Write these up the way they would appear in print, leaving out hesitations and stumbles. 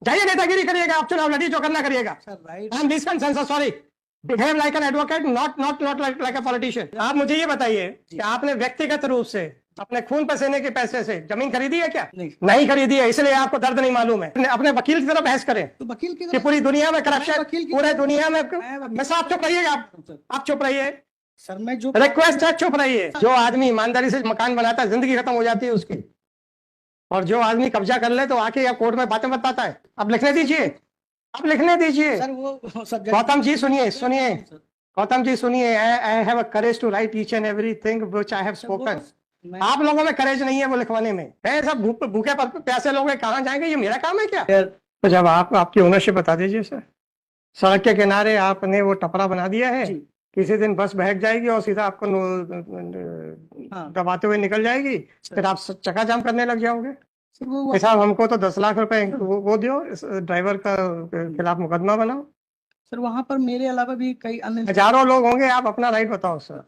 जाइए नेतागिरी करिएगा, आप चुनाव लड़िए, जो करना करिएगा। हम this consensus, sorry, behave like an advocate, not like a politician. आप मुझे ये बताइए कि आपने व्यक्तिगत रूप से अपने खून पसीने के पैसे से जमीन खरीदी है क्या? नहीं खरीदी है, इसलिए आपको दर्द नहीं मालूम है। अपने वकील की तरफ बहस करें तो वकील की कि पूरी दुनिया में करप्शन, पूरे दुनिया में। मैं साहब चुप रहिएगा, आप चुप रहिए सर। मैं जो रिक्वेस्ट है, चुप रहिए। जो आदमी ईमानदारी से मकान बनाता है, जिंदगी खत्म हो जाती है उसकी। और जो आदमी कब्जा कर ले तो आके या कोर्ट में बातें बताता है। अब लिखने दीजिए, अब लिखने दीजिए। सर वो गौतम जी सुनिए, सुनिए गौतम जी सुनिए। I have a courage to write each and everything which I have spoken. आप लोगों में करेज नहीं है वो लिखवाने में। है सब भूखे प्यासे लोग कहाँ जाएंगे? ये मेरा काम है क्या? तो जब आप आपकी ओनरशिप बता दीजिए सर। सड़क के किनारे आपने वो टपरा बना दिया है, किसी दिन बस बहक जाएगी और सीधा आपको दबाते हुए निकल जाएगी, फिर आप चक्का जाम करने लग जाओगे। साहब हमको तो 10 लाख रुपए वो दियो, ड्राइवर का खिलाफ मुकदमा बनाओ। सर वहां पर मेरे अलावा भी कई अन्य हजारों लोग होंगे, आप अपना राइट बताओ सर।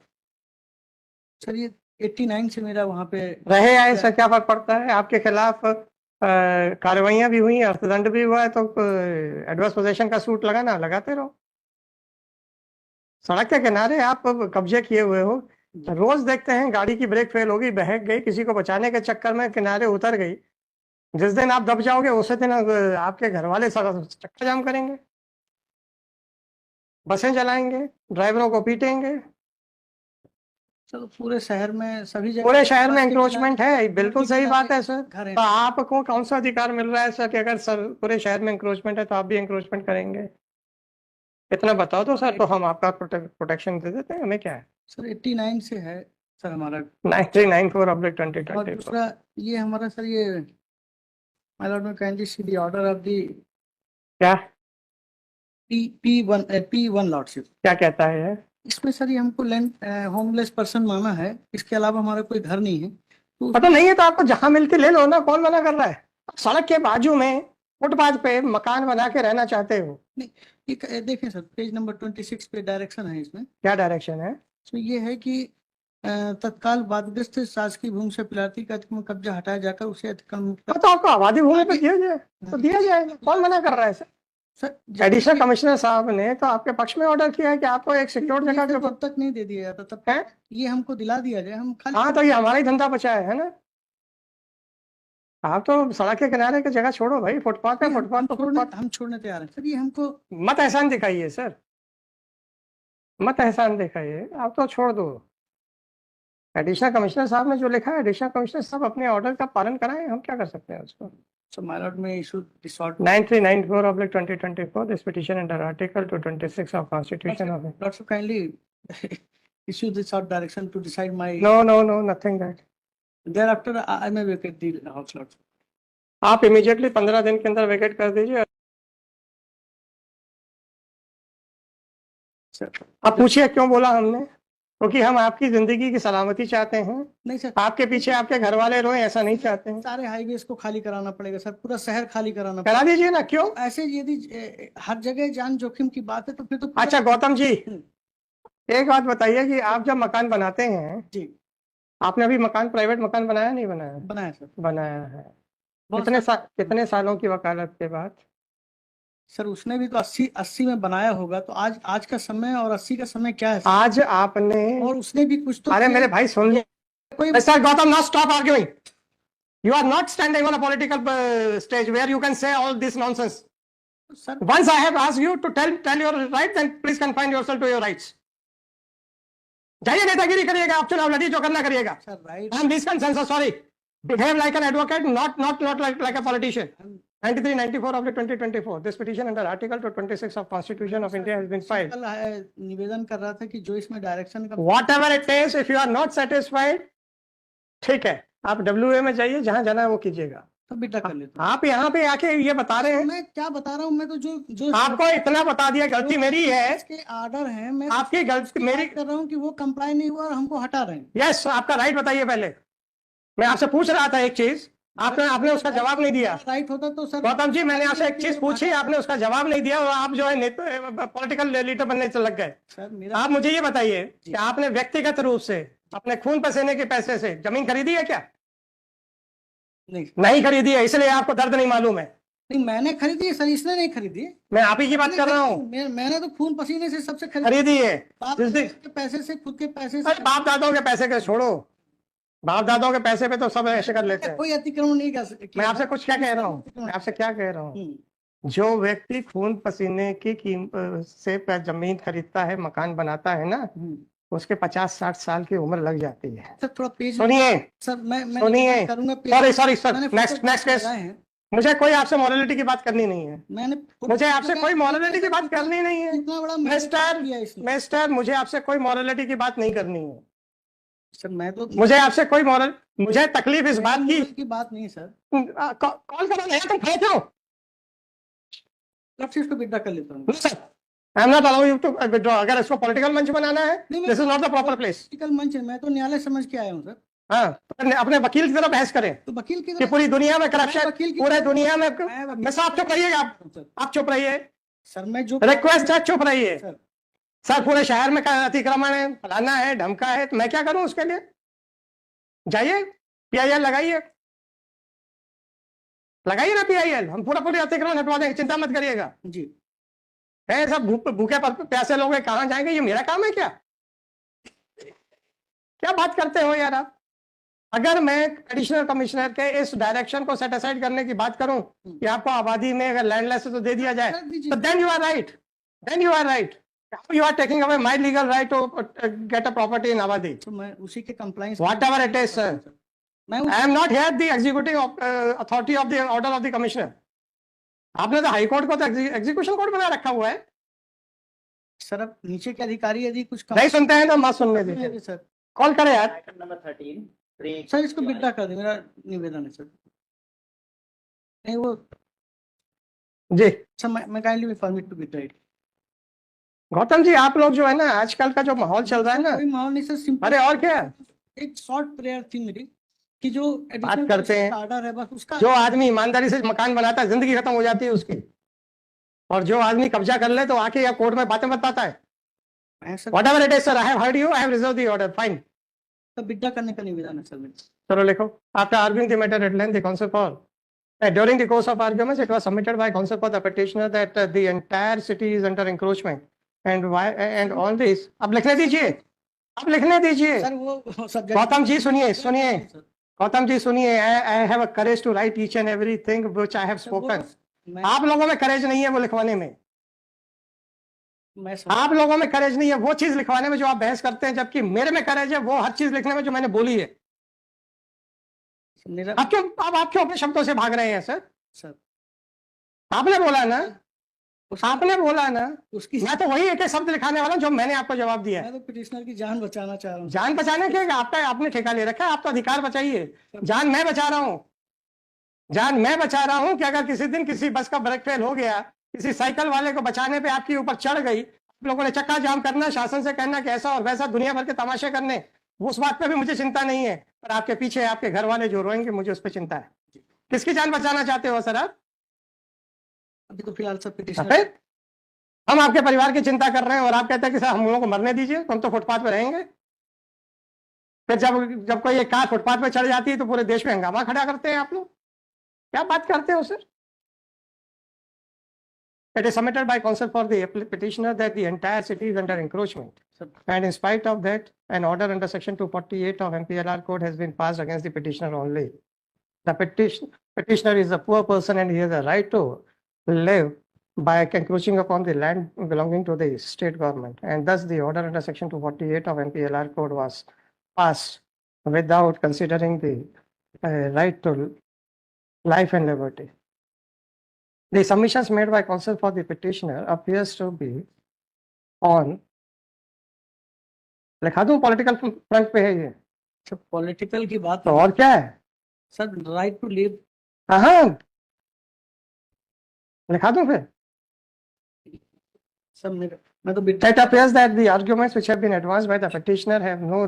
सर ये 89 से मेरा वहां पे रहे आए सर, क्या फर्क पड़ता है? आपके खिलाफ कार्रवाइयां भी हुई, अर्थदंड भी हुआ है, तो एडवर्स पोजीशन का सूट लगाना, लगाते रहो। सड़क के किनारे आप कब्जे किए हुए हो, रोज देखते हैं गाड़ी की ब्रेक फेल होगी, बहक गई, किसी को बचाने के चक्कर में किनारे उतर गई। जिस दिन आप दब जाओगे उसी दिन आपके घर वाले चक्का जाम करेंगे, बसें चलाएंगे, ड्राइवरों को पीटेंगे। सर पूरे शहर में सभी जगह पूरे शहर में इंक्रोचमेंट है, बिल्कुल सही बात है सर। घर है। तो आपको कौन सा अधिकार मिल रहा है सर कि अगर सर पूरे शहर में इंक्रोचमेंट है तो आप भी इंक्रोचमेंट करेंगे? इतना बताओ तो सर, तो हम आपका प्रोटेक्शन दे देते हैं। हमें क्या है सर? 89 से है सर हमारा 9394/2020। और दूसरा ये हमारा सर ये माय लॉर्ड में कैन जी see the order of the क्या P1 लॉर्डशिप क्या कहता है? इसमें सर ये हमको लैंड होमलेस पर्सन माना है, इसके अलावा हमारा कोई घर नहीं है। तो पता नहीं है तो आपको जहां मिलती ले लो ना, कौन मना कर रहा है? सड़क के बाजू में फुटपाथ पे मकान बना के रहना चाहते हो? ये देखें सर, पेज नंबर 26 पे डायरेक्शन है। इसमें क्या डायरेक्शन है? इसमें ये है कि तत्काल वादग्रस्त शासकीय भूमि से पिलाती का कब्जा हटाया जाकर उसे अतिक्रमण तो आपको आबादी भूमि पे दिया जाए तो दिया जाएगा, कौन मना कर रहा है सर? एडिशनल कमिश्नर साहब ने तो आपके पक्ष में ऑर्डर किया है कि आपको एक सिक्योर जगह के तब तक नहीं दे दिया जाता, तब है ये हमको दिला दिया जाए, हम खाली। हाँ तो ये हमारा ही धंधा बचा है ना। आप तो सड़क के किनारे की जगह छोड़ो भाई, फुटपाथ है, फुटपाथ तो फुटपाथ। हम छोड़ने तैयार हैं सर। ये हमको मत एहसान दिखाइए सर, मत एहसान दिखाइए, आप तो छोड़ दो। एडिशनल कमिश्नर साहब ने जो लिखा है, एडिशनल कमिश्नर साहब अपने ऑर्डर का पालन कराएं, हम क्या कर सकते हैं उसको। So my lord may issue this order 9394/2024 this petition under Article 226 of Constitution of India. Lordship kindly issue this out direction to decide my No, nothing that. thereafter I may vacate the house, lord. आप immediately 15 दिन के अंदर vacate कर दीजिए। आप पूछिए क्यों बोला हमने, क्योंकि हम आपकी जिंदगी की सलामती चाहते हैं। नहीं सर, आपके पीछे आपके घर वाले रोए, ऐसा नहीं चाहते हैं। सारे हाईवेज को खाली कराना पड़ेगा सर, पूरा शहर खाली कराना करा दीजिए ना। क्यों? ऐसे यदि हर जगह जान जोखिम की बात है तो फिर तो अच्छा गौतम जी, एक बात बताइए कि आप जब मकान बनाते हैं जी, आपने अभी मकान प्राइवेट मकान बनाया नहीं बनाया? बनाया सर, बनाया है। कितने सालों की वकालत के बाद? सर उसने भी तो 80 में बनाया होगा, तो आज का समय और 80 का समय क्या है सर? आज आपने और उसने भी कुछ तो अरे मेरे भाई सुन लो, sir Gautam, not stop arguing. You are not standing on a political stage where you can say all this nonsense. Sir, once I have asked you to tell your rights, then please confine yourself to your rights. जाइए नेतागिरी करिएगा, आप चुनाव लड़िए, जो करना करिएगा। Sir, right. I'm this consensus, sorry. Behave like an advocate, not like a politician. 9394/2024 this petition under Article 226 of Constitution of India has been filed. निवेदन कर रहा था कि जो इसमें डायरेक्शन का Whatever it is, if you are not satisfied, ठीक है, आप WA में जाइए, जहां जाना है वो कीजिएगा। तो बेटा कर लेते। आप यहाँ पे आके ये बता रहे हैं। मैं क्या बता रहा हूँ? मैं तो जो आपको इतना बता दिया, गलती मेरी है, इसके ऑर्डर है, मैं आपकी गलती मेरी कर रहा हूँ कि वो कंप्लाई नहीं हुआ और हमको हटा रहे हैं। यस, आपका राइट बताइए पहले। मैं आपसे पूछ रहा था एक चीज, आपने उसका जवाब नहीं दिया। राइट होता तो सर गौतम जी, मैंने आपसे एक चीज पूछी, आपने उसका जवाब नहीं दिया और आप जो है पॉलिटिकल लीडर बनने से लग गए। सर आप मुझे ये बताइए कि आपने व्यक्तिगत रूप से अपने खून पसीने के पैसे से जमीन खरीदी है क्या? नहीं खरीदी है, इसलिए आपको दर्द नहीं मालूम है। नहीं, मैंने खरीदी है सर, इसने नहीं खरीदी। मैं आप ही की बात कर रहा हूँ। मैंने तो खून पसीने से सबसे खरीदी है बाप जिस दिन के पैसे से, खुद के पैसे से। अरे बाप दादाओं के पैसे के छोड़ो, बाप दादाओं के पैसे पे तो सब ऐसे कर लेते हैं। कोई अतिक्रमण नहीं कर मैं आपसे कुछ क्या कह रहा हूँ, मैं आपसे क्या कह रहा हूँ, जो व्यक्ति खून पसीने की से जमीन खरीदता है, मकान बनाता है ना, उसके 50-60 साल की उम्र लग जाती है। सर थोड़ा पेज सुनिए सर, मैं सुनिए, करूंगा। Sorry sir, next case. मुझे कोई आपसे मॉरलिटी की बात करनी नहीं है, मुझे आपसे कोई मॉरलिटी की बात करनी नहीं है इतना बड़ा मिस्टर, मुझे आपसे कोई मॉरलिटी की बात नहीं करनी है सर। मैं तो मुझे आपसे कोई मुझे तकलीफ इस बात की बात नहीं है सर। कॉल करो नहीं, तुम खड़े क्यों? इसको विड्रॉ कर लेता हूँ sir, I am not allow you to withdraw. अगर इसको पॉलिटिकल मंच बनाना है, this is not the proper place. Political मंच है, मैं तो न्यायालय समझ के आया हूँ सर। हाँ, तो अपने वकील की तरह बहस करें तो वकील की कि पूरी दुनिया में करप्शन, पूरे दुनिया में। मैं मैं साहब चुप रहिए, आप चुप रहिए सर। मैं जो रिक्वेस्ट है, चुप रहिए सर। सर। पूरे शहर में अतिक्रमण है, फलाना है, ढमका है, तो मैं क्या करूं उसके लिए? जाइए PIL लगाइए ना PIL, हम पूरे अतिक्रमण हटवा देंगे, चिंता मत करिएगा जी। है सब भूखे प्यासे लोग कहाँ जाएंगे? ये मेरा काम है क्या? क्या बात करते हो यार आप? अगर मैं एडिशनल कमिश्नर के इस डायरेक्शन को सेट असाइड करने की बात करूं कि आपको आबादी में अगर लैंडलेस है तो दे दिया जाए, तो then you are right, you are taking away my legal right to get a property in Avadi. तो मैं उसी के compliance, Whatever it is, sir. I am not here the executive authority of the order of the commissioner. आपने तो high court को तो execution court बना रखा हुआ है सर। अब नीचे के अधिकारी यदि कुछ नहीं सुनते हैं तो मत सुनने दीजिए सर। कॉल करें यार। आइटम नंबर 13 सर इसको विड्रॉ कर दे, मेरा निवेदन है सर। नहीं वो जी सर, मैं kindly be permit to withdraw it. Gautam ji, आप लोग जो है ना, आजकल का जो माहौल चल रहा है ना, कोई माहौल नहीं सर, सिंपल। अरे और क्या, एक शॉर्ट प्रेयर थी मेरी कि जो बात करते हैं, ऑर्डर है बस उसका। जो आदमी ईमानदारी से मकान बनाता है जिंदगी खत्म हो जाती है उसकी, और जो आदमी कब्जा कर ले तो आके या कोर्ट में बातें बताता है। Whatever it is, sir, I have heard you, I have reserved the order, fine. तो विड्रॉ करने का निवेदन है सर मेरा। चलो लिखो। After arguing the matter at length, the counsel for during the course of arguments, it was submitted by counsel for the petitioner that the entire city is under encroachment, and why and all this. अब लिखने दीजिए, अब लिखने दीजिए। Sir वो subject. Gautam ji सुनिए, गौतम जी सुनिए, I have a courage to write each and everything which I have spoken. आप लोगों में करेज नहीं है वो लिखवाने में, आप लोगों में करेज नहीं है वो चीज लिखवाने में जो आप बहस करते हैं, जबकि मेरे में करेज है वो हर चीज लिखने में जो मैंने बोली है। आप क्यों अपने शब्दों से भाग रहे हैं सर? आपने बोला ना, आपने बोला ना, उसकी मैं तो वही एक शब्द लिखाने वाला हूं जो मैंने आपको जवाब दिया है। मैं तो पिटिशनर की जान बचाना चाह रहा हूं। जान बचाने के आपका आपने ठेका ले रखा है, आप तो अधिकार बचाइए। जान मैं बचा रहा हूं, जान मैं बचा रहा हूं कि अगर किसी दिन किसी बस का ब्रेक फेल हो गया, किसी साइकिल वाले को बचाने पे आपके ऊपर चढ़ गई, आप लोगों ने चक्का जाम करना, शासन से कहना कि ऐसा और वैसा, दुनिया भर के तमाशे करने, उस बात पे भी मुझे चिंता नहीं है, पर आपके पीछे आपके घर वाले जो रोएंगे मुझे उस पर चिंता है। किसकी जान बचाना चाहते हो सर आप? अभी तो फिलहाल सब पिटिशनर, हम आपके परिवार की चिंता कर रहे हैं और आप कहते हैं कि सर हम लोगों को मरने दीजिए, हम तो फुटपाथ पे रहेंगे। फिर जब कोई एक कार फुटपाथ पे चढ़ जाती है तो पूरे देश में हंगामा खड़ा करते हैं आप लोग। क्या बात करते हो sir? It is submitted by counsel for the petitioner that the entire city is under encroachment, and in spite of that, an order under section 248 of MPLR code has been passed against the petitioner only. The petitioner is a poor person and he has a right to live by encroaching upon the land belonging to the state government, and thus the order under section 248 of MPLR code was passed without considering the right to life and liberty. The submissions made by counsel for the petitioner appears to be on, लिखा दूं political front पे है ये। सब political की बात तो और क्या है सर? Right to live. हाँ, लिखा दूं फिर? सब मैं तो It appears that the arguments which have been advanced by the petitioner have no